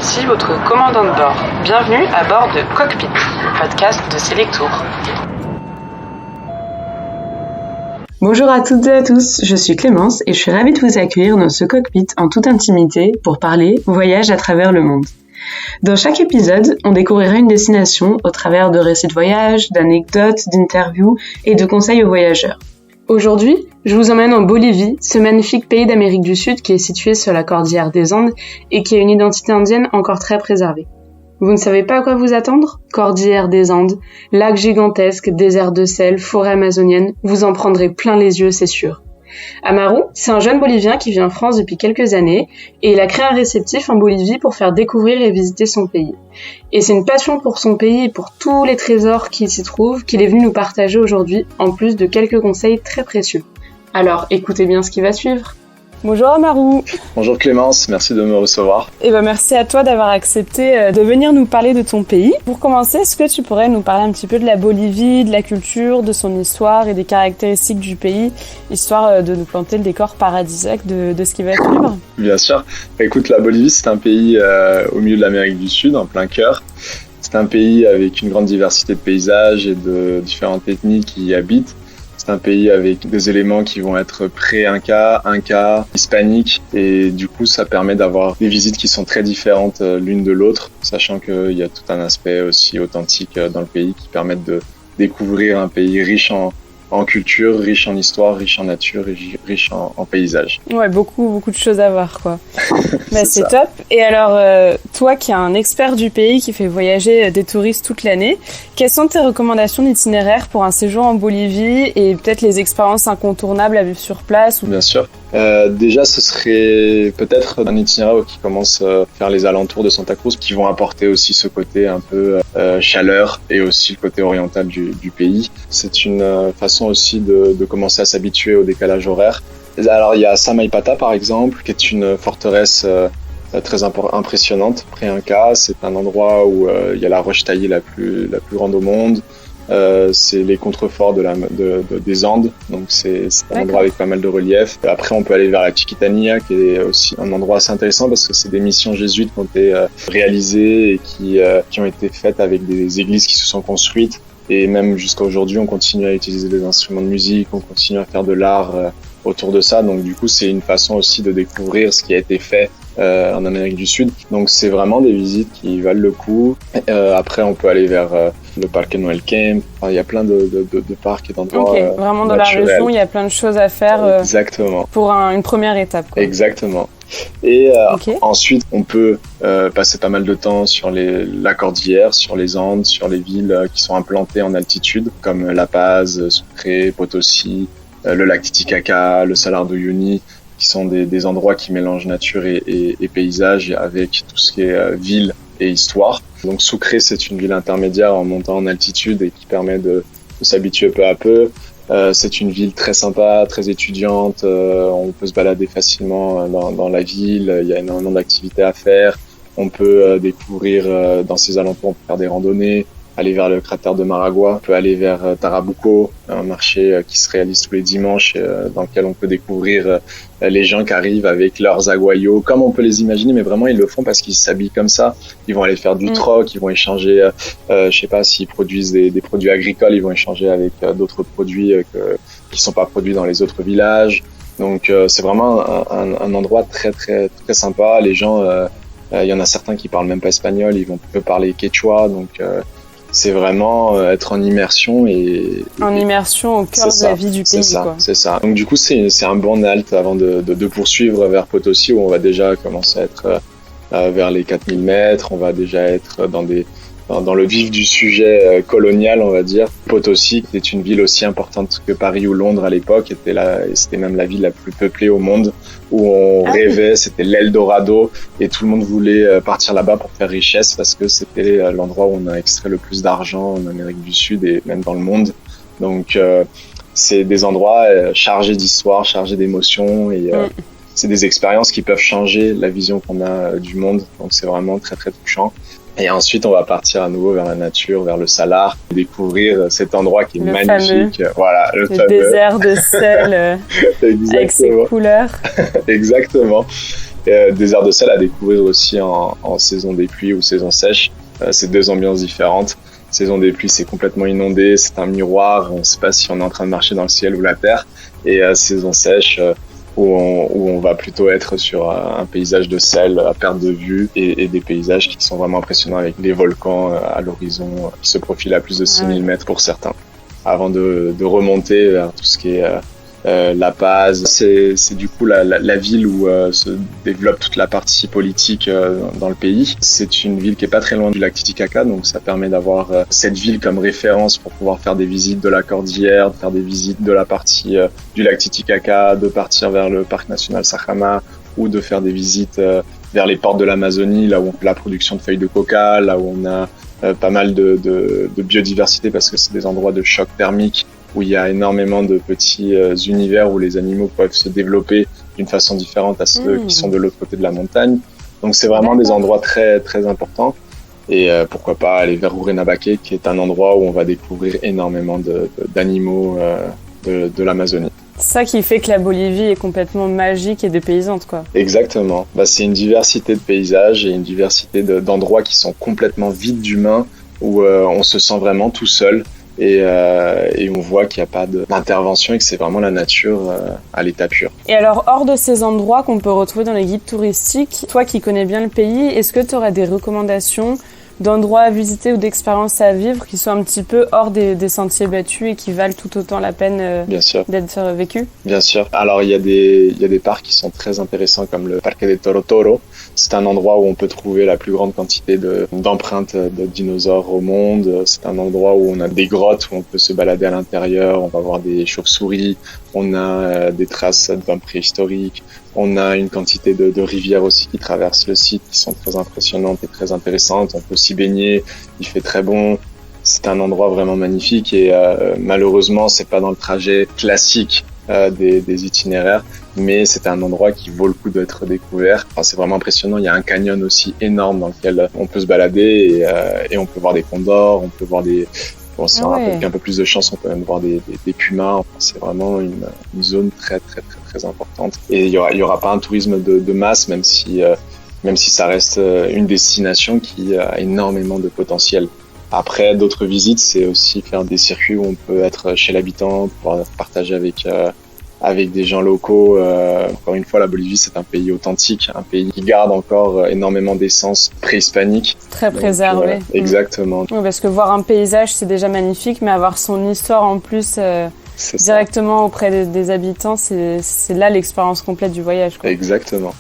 Ici votre commandant de bord. Bienvenue à bord de Cockpit, le podcast de Selectour. Bonjour à toutes et à tous, je suis Clémence et je suis ravie de vous accueillir dans ce cockpit en toute intimité pour parler voyage à travers le monde. Dans chaque épisode, on découvrira une destination au travers de récits de voyage, d'anecdotes, d'interviews et de conseils aux voyageurs. Aujourd'hui, je vous emmène en Bolivie, ce magnifique pays d'Amérique du Sud qui est situé sur la cordillère des Andes et qui a une identité indienne encore très préservée. Vous ne savez pas à quoi vous attendre ? Cordillère des Andes, lacs gigantesques, désert de sel, forêt amazonienne, vous en prendrez plein les yeux, c'est sûr. Amaru, c'est un jeune Bolivien qui vit en France depuis quelques années et il a créé un réceptif en Bolivie pour faire découvrir et visiter son pays. Et c'est une passion pour son pays et pour tous les trésors qui s'y trouvent qu'il est venu nous partager aujourd'hui, en plus de quelques conseils très précieux. Alors écoutez bien ce qui va suivre. Bonjour Amaru. Bonjour Clémence, merci de me recevoir. Merci à toi d'avoir accepté de venir nous parler de ton pays. Pour commencer, est-ce que tu pourrais nous parler un petit peu de la Bolivie, de la culture, de son histoire et des caractéristiques du pays, histoire de nous planter le décor paradisiaque de ce qui va suivre ? Bien sûr. Écoute, la Bolivie, c'est un pays au milieu de l'Amérique du Sud, en plein cœur. C'est un pays avec une grande diversité de paysages et de différentes ethnies qui y habitent. C'est un pays avec des éléments qui vont être pré-Inca, Inca, hispanique, et du coup ça permet d'avoir des visites qui sont très différentes l'une de l'autre, sachant qu'il y a tout un aspect aussi authentique dans le pays qui permettent de découvrir un pays riche en culture, riche en histoire, riche en nature et riche en paysages. Ouais, beaucoup de choses à voir, quoi. C'est top. Et alors, toi qui es un expert du pays, qui fait voyager des touristes toute l'année, quelles sont tes recommandations d'itinéraire pour un séjour en Bolivie et peut-être les expériences incontournables à vivre sur place ? Bien sûr. Déjà, ce serait peut-être un itinéraire qui commence vers les alentours de Santa Cruz, qui vont apporter aussi ce côté un peu chaleur et aussi le côté oriental du pays. C'est une façon aussi de commencer à s'habituer au décalage horaire. Alors, il y a Samaipata, par exemple, qui est une forteresse très impressionnante, pré-Inca. C'est un endroit où il y a la roche taillée la plus grande au monde. C'est les contreforts des Andes, donc c'est un endroit avec pas mal de relief. Après, on peut aller vers la Chiquitania, qui est aussi un endroit assez intéressant parce que c'est des missions jésuites qui ont été réalisées et qui ont été faites avec des églises qui se sont construites. Et même jusqu'à aujourd'hui, on continue à utiliser des instruments de musique, on continue à faire de l'art autour de ça. Donc du coup, c'est une façon aussi de découvrir ce qui a été fait en Amérique du Sud. Donc c'est vraiment des visites qui valent le coup. Après, on peut aller vers le Parque Noel Camp. Enfin, il y a plein de parcs et d'endroits vraiment dans naturels. La région, il y a plein de choses à faire exactement. Pour une première étape, quoi. Exactement. Et ensuite, on peut passer pas mal de temps sur la cordillère, sur les Andes, sur les villes qui sont implantées en altitude, comme La Paz, Sucre, Potosí, le lac Titicaca, le Salar de Uyuni, qui sont des endroits qui mélangent nature et paysage avec tout ce qui est ville et histoire. Donc Sucre, c'est une ville intermédiaire en montant en altitude et qui permet de s'habituer peu à peu. C'est une ville très sympa, très étudiante, on peut se balader facilement dans la ville, il y a énormément d'activités à faire. On peut découvrir dans ses alentours, on peut faire des randonnées, aller vers le cratère de Maragua, on peut aller vers Tarabuco, un marché qui se réalise tous les dimanches, dans lequel on peut découvrir les gens qui arrivent avec leurs aguayos, comme on peut les imaginer, mais vraiment ils le font parce qu'ils s'habillent comme ça. Ils vont aller faire du troc, ils vont échanger, je sais pas, s'ils produisent des produits agricoles, ils vont échanger avec d'autres produits qui sont pas produits dans les autres villages. Donc c'est vraiment un endroit très très très sympa. Les gens, il y en a certains qui parlent même pas espagnol, ils vont parler quechua, donc c'est vraiment être en immersion immersion au cœur de la vie du pays, quoi. C'est ça. Donc du coup, c'est un bon halt avant de poursuivre vers Potosí, où on va déjà commencer à être vers les 4000 mètres. On va déjà être dans le vif du sujet colonial, on va dire. Potosí, qui est une ville aussi importante que Paris ou Londres à l'époque, c'était même la ville la plus peuplée au monde, où on rêvait, c'était l'Eldorado, et tout le monde voulait partir là-bas pour faire richesse, parce que c'était l'endroit où on a extrait le plus d'argent en Amérique du Sud et même dans le monde. Donc c'est des endroits chargés d'histoire, chargés d'émotions, et c'est des expériences qui peuvent changer la vision qu'on a du monde. Donc c'est vraiment très très touchant. Et ensuite, on va partir à nouveau vers la nature, vers le Salar, découvrir cet endroit qui est magnifique. Fameux. Voilà, le fameux désert de sel avec ses couleurs. Exactement. Désert de sel à découvrir aussi en saison des pluies ou saison sèche. C'est deux ambiances différentes. Saison des pluies, c'est complètement inondé, c'est un miroir, on ne sait pas si on est en train de marcher dans le ciel ou la terre. Et saison sèche, où on va plutôt être sur un paysage de sel à perte de vue et des paysages qui sont vraiment impressionnants avec les volcans à l'horizon qui se profilent à plus de 6000 mètres pour certains. Avant de remonter vers tout ce qui est La Paz, c'est du coup la ville où se développe toute la partie politique dans le pays. C'est une ville qui est pas très loin du lac Titicaca, donc ça permet d'avoir cette ville comme référence pour pouvoir faire des visites de la cordillère, de faire des visites de la partie du lac Titicaca, de partir vers le parc national Sajama ou de faire des visites vers les portes de l'Amazonie, là où on fait la production de feuilles de coca, là où on a pas mal de biodiversité parce que c'est des endroits de choc thermique où il y a énormément de petits univers où les animaux peuvent se développer d'une façon différente à ceux qui sont de l'autre côté de la montagne. Donc c'est vraiment des endroits très très importants. Et pourquoi pas aller vers Urenabaque, qui est un endroit où on va découvrir énormément d'animaux de l'Amazonie. Ça qui fait que la Bolivie est complètement magique et dépaysante, quoi. Exactement. C'est une diversité de paysages et une diversité d'endroits qui sont complètement vides d'humains, où on se sent vraiment tout seul. Et on voit qu'il n'y a pas d'intervention et que c'est vraiment la nature à l'état pur. Et alors, hors de ces endroits qu'on peut retrouver dans les guides touristiques, toi qui connais bien le pays, est-ce que tu aurais des recommandations d'endroits à visiter ou d'expériences à vivre qui sont un petit peu hors des sentiers battus et qui valent tout autant la peine d'être vécus? Bien sûr. Alors, il y a des parcs qui sont très intéressants comme le Parque de Toro Toro. C'est un endroit où on peut trouver la plus grande quantité d'empreintes de dinosaures au monde. C'est un endroit où on a des grottes où on peut se balader à l'intérieur. On va voir des chauves-souris. On a des traces d'hommes préhistoriques. On a une quantité de rivières aussi qui traversent le site qui sont très impressionnantes et très intéressantes. On peut s'y baigner. Il fait très bon. C'est un endroit vraiment magnifique et malheureusement, c'est pas dans le trajet classique des itinéraires, mais c'est un endroit qui vaut le coup d'être découvert. Enfin, c'est vraiment impressionnant. Il y a un canyon aussi énorme dans lequel on peut se balader et on peut voir des condors, on peut voir si on a avec un peu plus de chance, on peut même voir des pumas. Enfin, c'est vraiment une zone très très très très importante. Et il y aura pas un tourisme de masse, même si ça reste une destination qui a énormément de potentiel. Après, d'autres visites, c'est aussi faire des circuits où on peut être chez l'habitant, pouvoir partager avec des gens locaux. Encore une fois, la Bolivie, c'est un pays authentique, un pays qui garde encore énormément d'essence préhispanique. Très préservé. Exactement. Oui, parce que voir un paysage, c'est déjà magnifique, mais avoir son histoire en plus directement auprès des habitants, c'est là l'expérience complète du voyage, quoi. Exactement.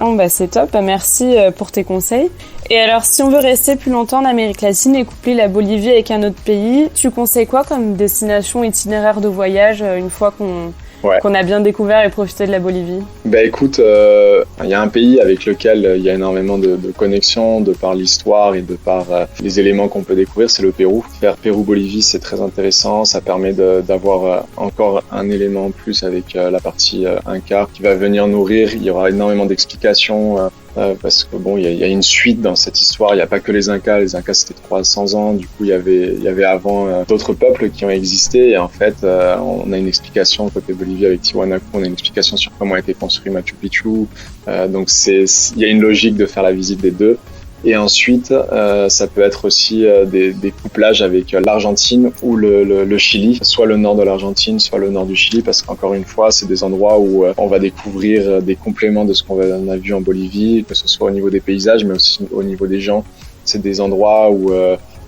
Oh, c'est top, merci pour tes conseils. Et alors, si on veut rester plus longtemps en Amérique latine et coupler la Bolivie avec un autre pays, tu conseilles quoi comme destination itinéraire de voyage une fois qu'on a bien découvert et profité de la Bolivie? Écoute, il y a un pays avec lequel il y a énormément de connexions de par l'histoire et de par les éléments qu'on peut découvrir, c'est le Pérou. Faire Pérou-Bolivie, c'est très intéressant. Ça permet d'avoir encore un élément en plus avec la partie Inca qui va venir nourrir. Il y aura énormément d'explications parce que il y a une suite dans cette histoire. Il n'y a pas que les Incas. Les Incas, c'était 300 ans. Du coup, il y avait avant d'autres peuples qui ont existé. Et en fait, on a une explication côté Bolivie avec Tiwanaku. On a une explication sur comment a été construit Machu Picchu. Donc, il y a une logique de faire la visite des deux. Et ensuite, ça peut être aussi des couplages avec l'Argentine ou le Chili, soit le nord de l'Argentine, soit le nord du Chili, parce qu'encore une fois, c'est des endroits où on va découvrir des compléments de ce qu'on a vu en Bolivie, que ce soit au niveau des paysages, mais aussi au niveau des gens. C'est des endroits où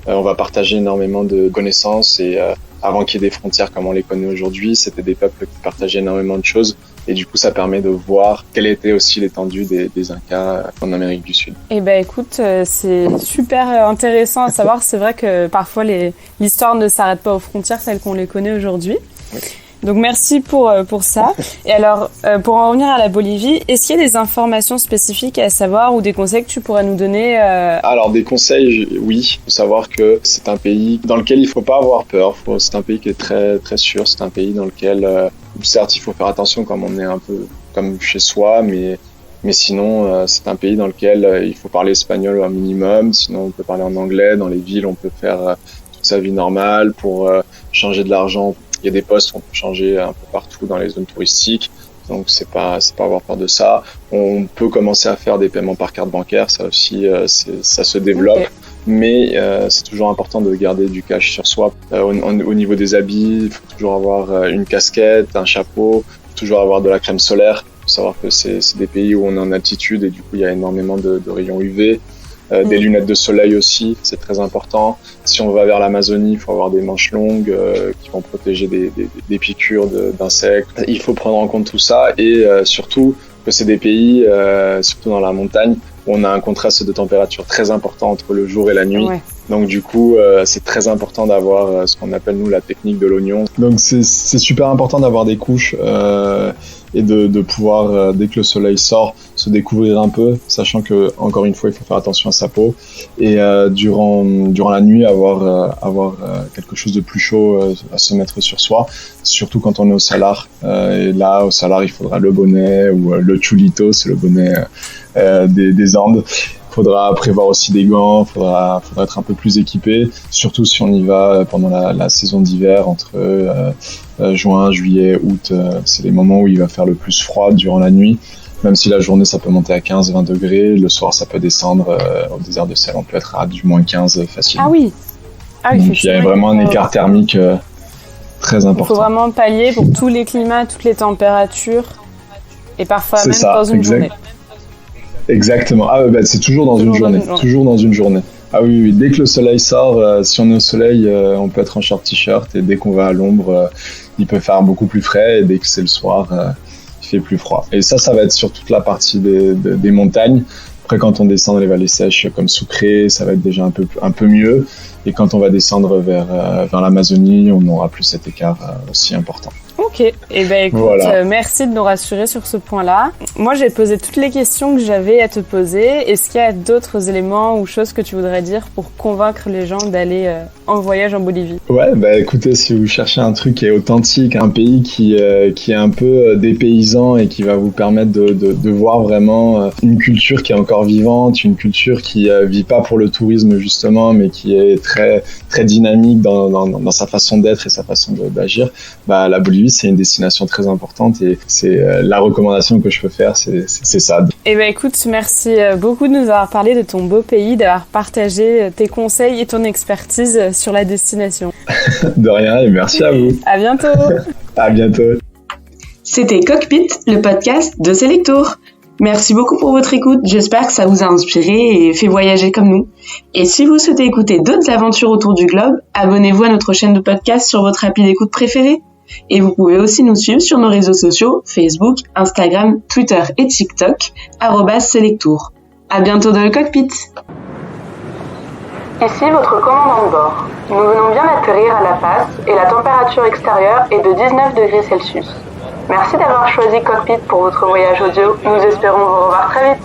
on va partager énormément de connaissances et avant qu'il y ait des frontières comme on les connaît aujourd'hui, c'était des peuples qui partageaient énormément de choses. Et du coup, ça permet de voir quelle était aussi l'étendue des Incas en Amérique du Sud. Écoute, c'est super intéressant à savoir. C'est vrai que parfois, l'histoire ne s'arrête pas aux frontières telles qu'on les connaît aujourd'hui. Oui. Donc, merci pour ça. Et alors, pour en revenir à la Bolivie, est-ce qu'il y a des informations spécifiques à savoir ou des conseils que tu pourrais nous donner Alors, des conseils, oui. Il faut savoir que c'est un pays dans lequel il ne faut pas avoir peur. C'est un pays qui est très, très sûr. C'est un pays dans lequel, certes, il faut faire attention comme on est un peu comme chez soi, mais sinon, c'est un pays dans lequel il faut parler espagnol un minimum. Sinon, on peut parler en anglais. Dans les villes, on peut faire toute sa vie normale. Pour changer de l'argent, il y a des postes qu'on peut changer un peu partout dans les zones touristiques. Donc c'est pas avoir peur de ça. On peut commencer à faire des paiements par carte bancaire, ça aussi ça se développe. Okay. Mais c'est toujours important de garder du cash sur soi. Au niveau des habits, il faut toujours avoir une casquette, un chapeau, toujours avoir de la crème solaire. Il faut savoir que c'est des pays où on est en altitude et du coup il y a énormément de rayons UV. Des lunettes de soleil aussi, c'est très important. Si on va vers l'Amazonie, il faut avoir des manches longues qui vont protéger des piqûres d'insectes. Il faut prendre en compte tout ça et surtout que c'est des pays, surtout dans la montagne, où on a un contraste de température très important entre le jour et la nuit. Ouais. Donc du coup, c'est très important d'avoir ce qu'on appelle nous la technique de l'oignon. Donc c'est super important d'avoir des couches et de pouvoir, dès que le soleil sort, se découvrir un peu, sachant que encore une fois, il faut faire attention à sa peau. Et durant la nuit, avoir quelque chose de plus chaud à se mettre sur soi, surtout quand on est au salar. Et là, au salar, il faudra le bonnet ou le chulito, c'est le bonnet des Andes. Faudra prévoir aussi des gants, faudra être un peu plus équipé, surtout si on y va pendant la saison d'hiver, entre juin, juillet, août, c'est les moments où il va faire le plus froid durant la nuit, même si la journée ça peut monter à 15-20 degrés, le soir ça peut descendre, au désert de sel on peut être à du moins 15 facilement. Ah oui. Donc il y a vraiment un écart thermique très important. Il faut vraiment pallier pour tous les climats, toutes les températures, et parfois c'est même ça, dans une journée. Exactement. Ah c'est toujours dans une journée. Toujours dans une journée. Ah oui. Dès que le soleil sort, si on est au soleil, on peut être en short t-shirt et dès qu'on va à l'ombre, il peut faire beaucoup plus frais et dès que c'est le soir, il fait plus froid. Et ça va être sur toute la partie des montagnes. Après, quand on descend dans les vallées sèches comme Sucre, ça va être déjà un peu mieux. Et quand on va descendre vers l'Amazonie, on n'aura plus cet écart aussi important. Ok, et écoute, voilà. Merci de nous rassurer sur ce point-là. Moi, j'ai posé toutes les questions que j'avais à te poser. Est-ce qu'il y a d'autres éléments ou choses que tu voudrais dire pour convaincre les gens d'aller en voyage en Bolivie ? Ouais, écoutez, si vous cherchez un truc qui est authentique, un pays qui est un peu dépaysant et qui va vous permettre de voir vraiment une culture qui est encore vivante, une culture qui vit pas pour le tourisme justement, mais qui est très très dynamique dans sa façon d'être et sa façon d'agir, la Bolivie c'est une destination très importante et c'est la recommandation que je peux faire, c'est ça. Et écoute, merci beaucoup de nous avoir parlé de ton beau pays, d'avoir partagé tes conseils et ton expertise sur la destination. De rien et merci à vous. À bientôt. À bientôt. C'était Cockpit, le podcast de Selectour. Merci beaucoup pour votre écoute, j'espère que ça vous a inspiré et fait voyager comme nous. Et si vous souhaitez écouter d'autres aventures autour du globe, abonnez-vous à notre chaîne de podcast sur votre appli d'écoute préférée. Et vous pouvez aussi nous suivre sur nos réseaux sociaux, Facebook, Instagram, Twitter et TikTok, @Selectour. À bientôt dans le cockpit. Ici votre commandant de bord. Nous venons bien d'atterrir à La Paz et la température extérieure est de 19 degrés Celsius. Merci d'avoir choisi Cockpit pour votre voyage audio. Nous espérons vous revoir très vite.